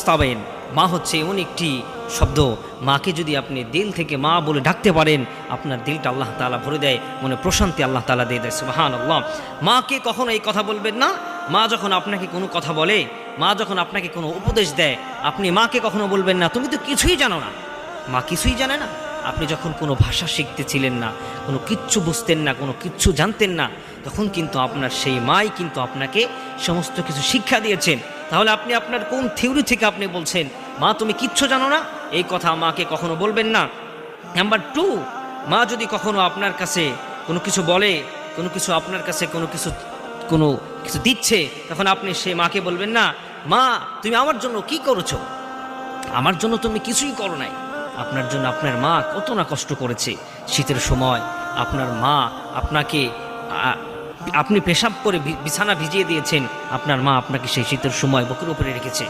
স্তাবেন, মা হচ্ছে এমন একটি শব্দ, মাকে যদি আপনি দিল থেকে মা বলে ডাকতে পারেন, আপনার দিলটা আল্লাহ তাআলা ভরে দেয়, মনে প্রশান্তি আল্লাহ তাআলা দিয়ে দেয়। সুবহানাল্লাহ। মাকে কখনো এই কথা বলবেন না, মা যখন আপনাকে কোনো কথা বলে, মা যখন আপনাকে কোনো উপদেশ দেয়, আপনি মাকে কখনো বলবেন না তুমি তো কিছুই জানো না। মা কিছুই জানে না। আপনি যখন কোনো ভাষা শিখতেছিলেন না, কোনো কিচ্ছু বুঝতেন না, কোনো কিচ্ছু জানতেন না, তখন কিন্তু আপনার সেই মাই কিন্তু আপনাকে সমস্ত কিছু শিক্ষা দিয়েছেন। তাহলে আপনি আপনার কোন থিওরি থেকে আপনি বলছেন মা তুমি কিচ্ছু জানো না? এই কথা মাকে কখনো বলবেন না। নাম্বার 2, মা যদি কখনো আপনার কাছে কোনো কিছু বলে, কোনো কিছু আপনার কাছে কোনো কিছু দিচ্ছে, তখন আপনি সেই মাকে বলবেন না মা তুমি আমার জন্য কি করেছো? আমার জন্য তুমি কিছুই করো নাই। আপনার জন্য আপনার মা কত না কষ্ট করেছে। শীতের সময় আপনার মা আপনাকে আপনি পেশাব করে বিছানা ভিজিয়ে দিয়েছেন, আপনার মা আপনাকে সেই শীতের সময় বুকের উপরে রেখেছে।